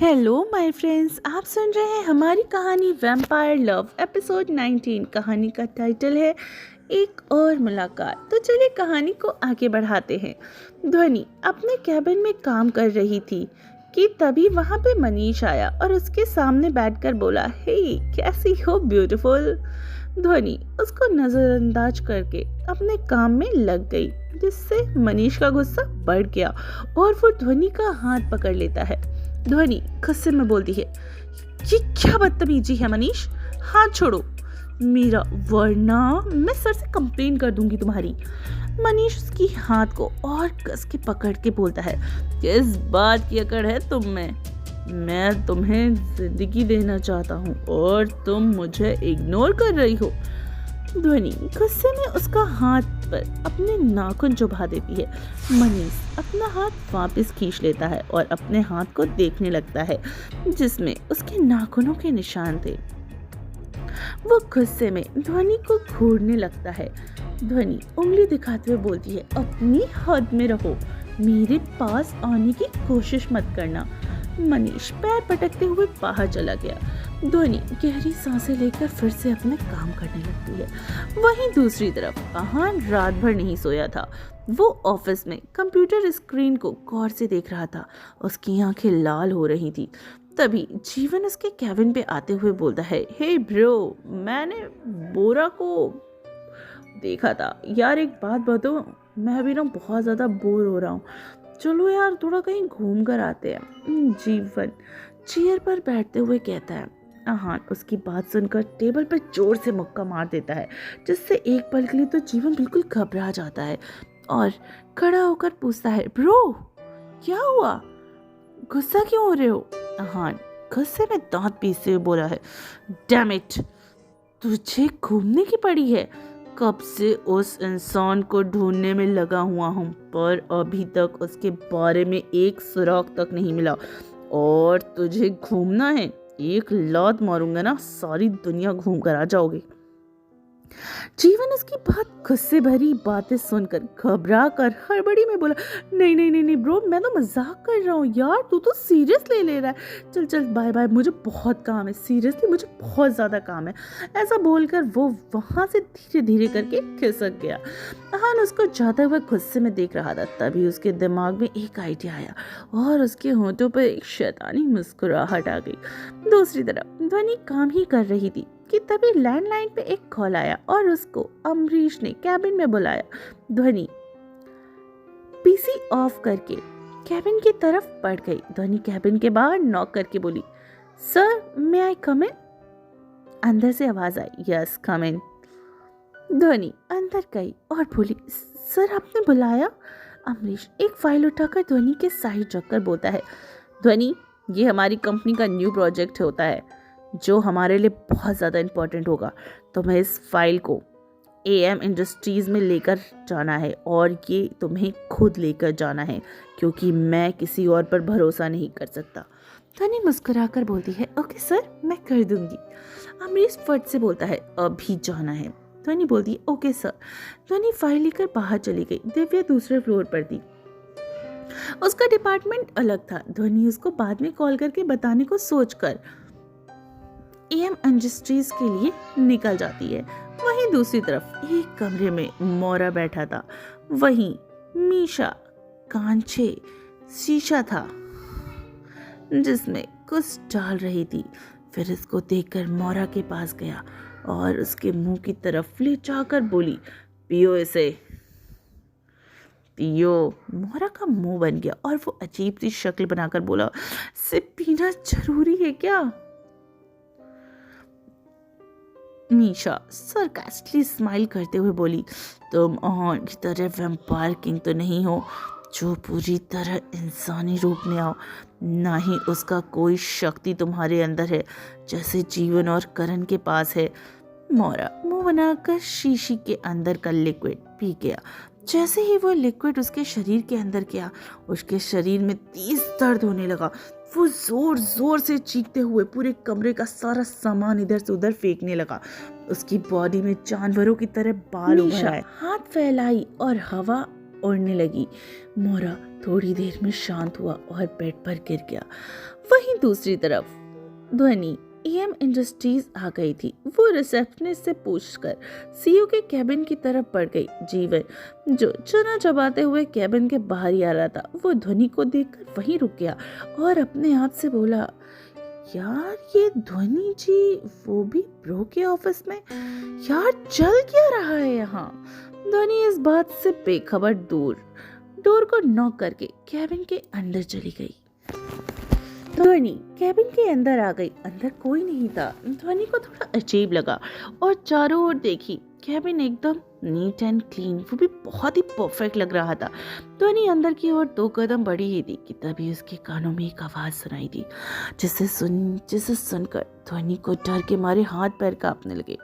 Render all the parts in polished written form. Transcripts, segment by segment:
Hello my friends, आप सुन रहे हैं हमारी कहानी वैम्पायर लव एपिसोड 19। कहानी का टाइटल है एक और मुलाकात। तो चलिए कहानी को आगे बढ़ाते हैं। ध्वनि अपने कैबिन में काम कर रही थी कि तभी वहाँ पे मनीष आया और उसके सामने बैठकर बोला, हे कैसी हो ब्यूटीफुल। ध्वनि उसको नज़रअंदाज करके अपने काम में लग गई, जिससे मनीष का गुस्सा बढ़ गया और वो ध्वनि का हाथ पकड़ लेता है। ध्वनि गुस्से में बोलती है, ये क्या बदतमीजी है मनीष, हाथ छोड़ो मेरा, वरना मैं सर से कंप्लेन कर दूंगी तुम्हारी। मनीष उसकी हाथ को और कस के पकड़ के बोलता है, किस बात की अकड़ है तुम में? मैं तुम्हें जिंदगी देना चाहता हूँ और तुम मुझे इग्नोर कर रही हो। ध्वनि गुस्से में उसका हाथ पर अपने नाखून चुभा देती है। मनीष अपना हाथ वापस खींच लेता है और अपने हाथ को देखने लगता है जिसमें उसके नाखूनों के निशान थे। वो गुस्से में ध्वनि को घूरने लगता है। ध्वनि उंगली दिखाते हुए बोलती है, अपनी हद में रहो, मेरे पास आने की कोशिश मत करना। मनीष पैर पटकते हुए बाहर चला गया। ध्वनि गहरी सांसें लेकर फिर से अपने काम करने लगती है। वहीं दूसरी तरफ आहान रात भर नहीं सोया था। वो ऑफिस में कंप्यूटर स्क्रीन को गौर से देख रहा था। उसकी आंखें लाल हो रही थी। तभी जीवन उसके कैबिन पे आते हुए बोलता है, हे ब्रो, मैंने बोरा को देखा था यार, एक बात बताओ, मैं अभी ना बहुत ज़्यादा बोर हो रहा हूँ, चलो यार थोड़ा कहीं घूम कर आते हैं। जीवन चेयर पर बैठते हुए कहता है। आहान उसकी बात सुनकर टेबल पर जोर से मुक्का मार देता है, जिससे एक पल के लिए तो जीवन बिल्कुल घबरा जाता है और खड़ा होकर पूछता है, ब्रो क्या हुआ, गुस्सा क्यों हो रहे हो? आहान गुस्से में दांत पीसते हुए बोला है, डैम इट, तुझे घूमने की पड़ी है, कब से उस इंसान को ढूंढने में लगा हुआ हूँ, पर अभी तक उसके बारे में एक सुराग तक नहीं मिला और तुझे घूमना है, एक लात मारूंगा ना, सारी दुनिया घूम कर आ जाओगे। जीवन उसकी बहुत गुस्से भरी बातें सुनकर घबरा कर हड़बड़ी में बोला, नहीं नहीं नहीं नहीं ब्रो, मैं तो मजाक कर रहा हूँ यार, तू तो सीरियस ले रहा है, चल चल बाय बाय, मुझे बहुत काम है, सीरियसली मुझे बहुत ज़्यादा काम है। ऐसा बोलकर वो वहाँ से धीरे धीरे करके खिसक गया। आहान उसको जाते हुए गुस्से में देख रहा था। तभी उसके दिमाग में एक आइडिया आया और उसके होंठों पर एक शैतानी मुस्कुराहट आ गई। दूसरी तरफ ध्वनि काम ही कर रही थी कि तभी लैंडलाइन पे एक कॉल आया और उसको अमरीश ने कैबिन में बुलाया। ध्वनि पीसी ऑफ करके कैबिन की तरफ बढ़ गई। ध्वनि कैबिन के बाहर नॉक करके बोली, सर मे आई कम इन? अंदर से आवाज आई, यस कम इन। ध्वनि अंदर गई और बोली, सर आपने बुलाया? अमरीश एक फाइल उठाकर ध्वनि के साइड रखकर बोलता है, ध्वनि ये हमारी कंपनी का न्यू प्रोजेक्ट होता है जो हमारे लिए बहुत ज़्यादा इम्पोर्टेंट होगा। तुम्हें इस फाइल को एएम इंडस्ट्रीज़ में लेकर जाना है और ये तुम्हें खुद लेकर जाना है, क्योंकि मैं किसी और पर भरोसा नहीं कर सकता। ध्वनि मुस्कुराकर बोलती है, ओके सर, मैं कर दूंगी। अमरीश फट से बोलता है, अभी जाना है। ध्वनि बोलती है, ओके सर। ध्वनि फाइल लेकर बाहर चली गई। दिव्या दूसरे फ्लोर पर थी। उसका डिपार्टमेंट अलग था। ध्वनि उसको बाद में कॉल करके बताने को सोचकर एएम इंडस्ट्रीज के लिए निकल जाती है। वहीं दूसरी तरफ एक कमरे में मोरा बैठा था। वहीं मीशा कांचे शीशा था जिसमें कुछ डाल रही थी। फिर इसको देखकर मोरा के पास गया और उसके मुंह की तरफ ले जाकर बोली, पियो इसे, पियो। मोरा का मुंह बन गया और वो अजीब सी शक्ल बनाकर बोला, इसे पीना जरूरी है क्या? मीशा सरकास्टिकली स्माइल करते हुए बोली, तुम आहान की तरह वैम्पायर किंग तो नहीं हो जो पूरी तरह इंसानी रूप में आओ, ना ही उसका कोई शक्ति तुम्हारे अंदर है जैसे जीवन और करण के पास है। मोरा मुंह बनाकर शीशी के अंदर का लिक्विड पी गया। जैसे ही वो लिक्विड उसके शरीर के अंदर गया, उसके शरीर में तेज दर्द होने लगा। वो जोर जोर से चीखते हुए पूरे कमरे का सारा सामान इधर से उधर फेंकने लगा। उसकी बॉडी में जानवरों की तरह बाल उभर आए। हाथ फैलाई और हवा उड़ने लगी। मोरा थोड़ी देर में शांत हुआ और बेड पर गिर गया। वहीं दूसरी तरफ ध्वनि एम इंडस्ट्रीज आ गई थी। वो रिसेप्शनिस्ट से पूछकर सीईओ के कैबिन की तरफ बढ़ गई। जीवन जो चना चबाते हुए कैबिन के बाहर ही आ रहा था, वो ध्वनि को देखकर वहीं रुक गया और अपने आप से बोला, यार ये ध्वनि जी वो भी ब्रो के ऑफिस में, यार चल क्या रहा है यहाँ। ध्वनि इस बात से बेखबर डोर को नॉक करके कैबिन के अंदर चली गई। ध्वनि कैबिन के अंदर आ गई। अंदर कोई नहीं था। ध्वनि को थोड़ा अजीब लगा और चारों ओर देखी। कैबिन एकदम नीट एंड क्लीन, वो भी बहुत ही परफेक्ट लग रहा था। ध्वनि अंदर की ओर 2 कदम बढ़ी ही थी कि तभी उसके कानों में एक आवाज सुनाई दी, जिसे सुनकर ध्वनि को डर के मारे हाथ पैर कांपने लगे।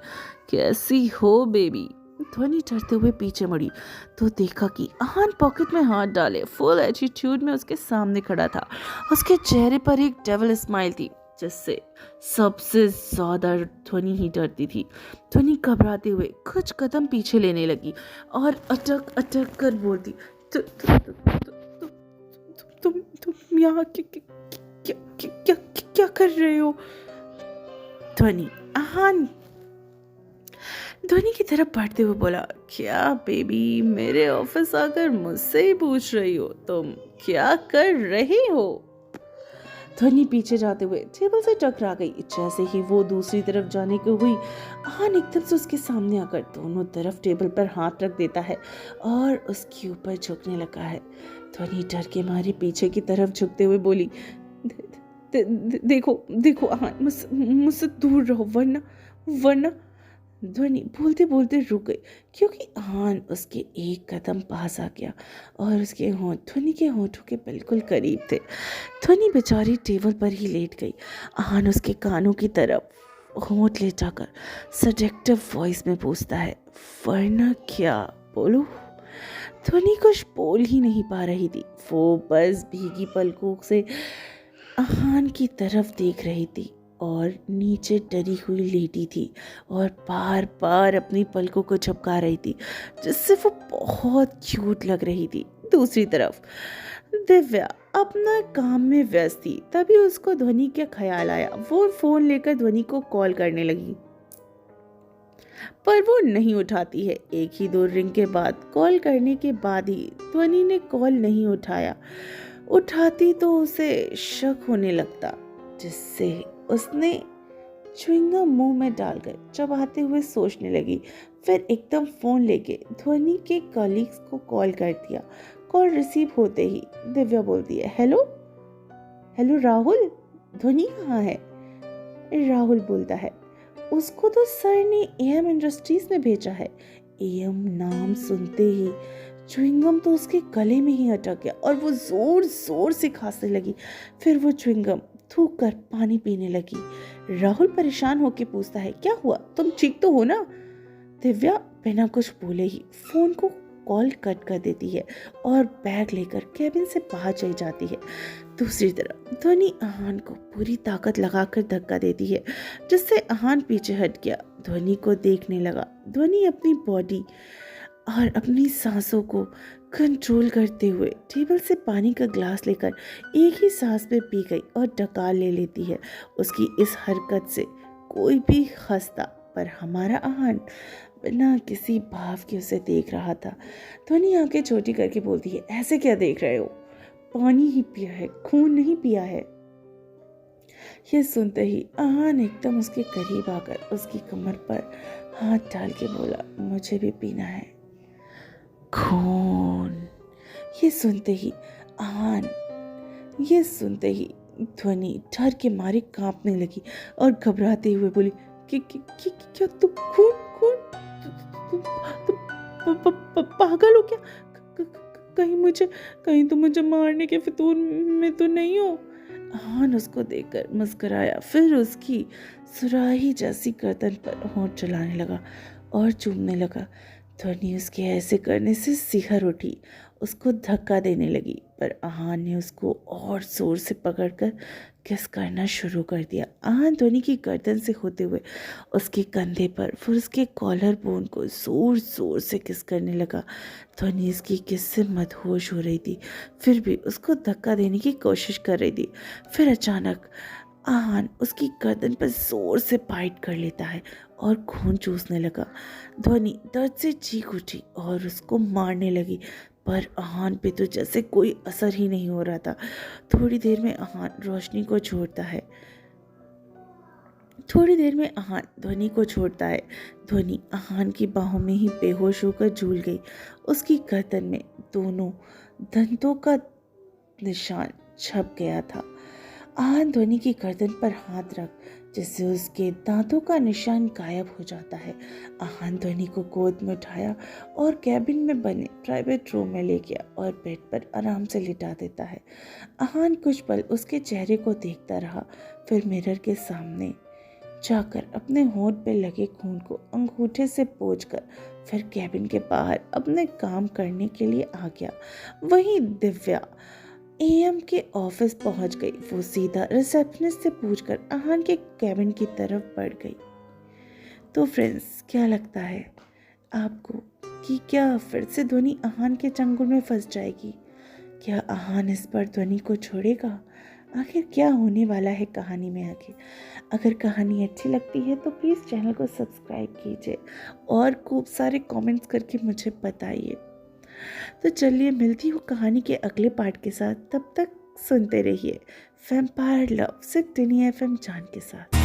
कैसी हो बेबी। ध्वनि डरते हुए पीछे मुड़ी तो देखा कि आहान पॉकेट में हाथ डाले फुल एटीट्यूड में उसके सामने खड़ा था। उसके चेहरे पर एक डेविल स्माइल थी जिससे सबसे ज्यादा ध्वनि ही डरती थी। ध्वनि घबराते हुए कुछ कदम पीछे लेने लगी और अटक कर बोलती, तुम यहाँ क्या कर रहे हो। ध्वनि आहान ध्वनि की तरफ बढ़ते हुए बोला, क्या बेबी मेरे ऑफिस आकर मुझसे ही पूछ रही हो तुम क्या कर रही हो। ध्वनि पीछे जाते हुए टेबल से टकरा गई। जैसे ही वो दूसरी तरफ जाने को हुई, आहान एकदम से उसके सामने आकर दोनों तरफ टेबल पर हाथ रख देता है और उसके ऊपर झुकने लगा है। ध्वनि डर के मारे पीछे की तरफ झुकते हुए बोली, देखो आहान मुझसे दूर रहो वरना। ध्वनि बोलते बोलते रुक गई क्योंकि आहान उसके एक कदम पास आ गया और उसके होंठ ध्वनि के होंठों के बिल्कुल करीब थे। ध्वनि बेचारी टेबल पर ही लेट गई। आहान उसके कानों की तरफ होंठ ले जाकर सडेक्टिव वॉइस में पूछता है, वरना क्या बोलो। ध्वनि कुछ बोल ही नहीं पा रही थी। वो बस भीगी पलकों से आहान की तरफ देख रही थी और नीचे डरी हुई लेटी थी और बार बार अपनी पलकों को झपका रही थी जिससे वो बहुत क्यूट लग रही थी। दूसरी तरफ दिव्या अपना काम में व्यस्त थी। तभी उसको ध्वनि का ख्याल आया। वो फोन लेकर ध्वनि को कॉल करने लगी पर वो नहीं उठाती है। 1 ही 2 रिंग के बाद कॉल करने के बाद ही ध्वनि ने कॉल नहीं उठाया। उठाती तो उसे शक होने लगता, जिससे उसने च्युइंगम मुंह में डालकर चबाते हुए सोचने लगी। फिर एकदम फोन लेके ध्वनि के कलीग्स को कॉल कर दिया। कॉल रिसीव होते ही दिव्या बोलती है, हेलो राहुल, ध्वनि कहाँ है। राहुल बोलता है, उसको तो सर ने एम इंडस्ट्रीज में भेजा है। एम नाम सुनते ही च्युइंगम तो उसके गले में ही अटक गया और वो जोर जोर से खांसने लगी। फिर वो च्युइंगम थूक कर पानी पीने लगी। राहुल परेशान होकर पूछता है, क्या हुआ, तुम ठीक तो हो ना। दिव्या बिना कुछ बोले ही फोन को कॉल कट कर देती है और बैग लेकर कैबिन से बाहर चली जाती है। दूसरी तरफ ध्वनि आहान को पूरी ताकत लगाकर धक्का देती है जिससे आहान पीछे हट गया। ध्वनि को देखने लगा। ध्वनि अपनी बॉडी और अपनी सांसों को कंट्रोल करते हुए टेबल से पानी का ग्लास लेकर एक ही सांस में पी गई और डकार ले लेती है। उसकी इस हरकत से कोई भी हंसता, पर हमारा आहान बिना किसी भाव के उसे देख रहा था। ध्वनि आंखें छोटी करके बोलती है, ऐसे क्या देख रहे हो, पानी ही पिया है, खून नहीं पिया है। यह सुनते ही आहान एकदम उसके करीब आकर उसकी कमर पर हाथ डाल के बोला, मुझे भी पीना है खून। ये सुनते ही ध्वनि डर के मारे कांपने लगी और घबराते हुए बोली, क्या तुम पागल हो क्या, कहीं तुम मुझे मारने के फितूर में तो नहीं हो। आहान उसको देखकर मुस्कुराया, फिर उसकी सुराही जैसी गर्दन पर होंठ चलाने लगा और चूमने लगा। ध्वनि उसके ऐसे करने से सिहर उठी उसको धक्का देने लगी, पर आहान ने उसको और ज़ोर से पकड़कर किस करना शुरू कर दिया। आहान ध्वनि की गर्दन से होते हुए उसके कंधे पर, फिर उसके कॉलर बोन को ज़ोर ज़ोर से किस करने लगा। ध्वनि इसकी किस से मदहोश हो रही थी, फिर भी उसको धक्का देने की कोशिश कर रही थी। फिर अचानक आहान उसकी गर्दन पर जोर से बाइट कर लेता है और खून चूसने लगा। ध्वनि दर्द से चीख उठी और उसको मारने लगी, पर आहान पे तो जैसे कोई असर ही नहीं हो रहा था। थोड़ी देर में आहान रोशनी को छोड़ता है। थोड़ी देर में आहान ध्वनि को छोड़ता है। ध्वनि आहान की बाहों में ही बेहोश होकर झूल गई। उसकी गर्दन में दोनों दंतों का निशान छप गया था। आहान ध्वनि की गर्दन पर हाथ रख, जिससे उसके दांतों का निशान गायब हो जाता है। आहान ध्वनि को गोद में उठाया और कैबिन में बने प्राइवेट रूम में ले गया और बेड पर आराम से लिटा देता है। आहान कुछ पल उसके चेहरे को देखता रहा, फिर मिरर के सामने जाकर अपने होंठ पे लगे खून को अंगूठे से पोंछकर फिर कैबिन के बाहर अपने काम करने के लिए आ गया। वहीं दिव्या एएम के ऑफिस पहुंच गई। वो सीधा रिसेप्शनिस्ट से पूछकर आहान के कैबिन की तरफ बढ़ गई। तो फ्रेंड्स, क्या लगता है आपको कि क्या फिर से ध्वनि आहान के चंगुल में फंस जाएगी? क्या आहान इस बार ध्वनि को छोड़ेगा? आखिर क्या होने वाला है कहानी में आगे? अगर कहानी अच्छी लगती है तो प्लीज़ चैनल को सब्सक्राइब कीजिए और खूब सारे कमेंट्स करके मुझे बताइए। तो चलिए, मिलती हूँ कहानी के अगले पार्ट के साथ। तब तक सुनते रहिए वैम्पायर लव सिर्फ टिनी FM जान के साथ।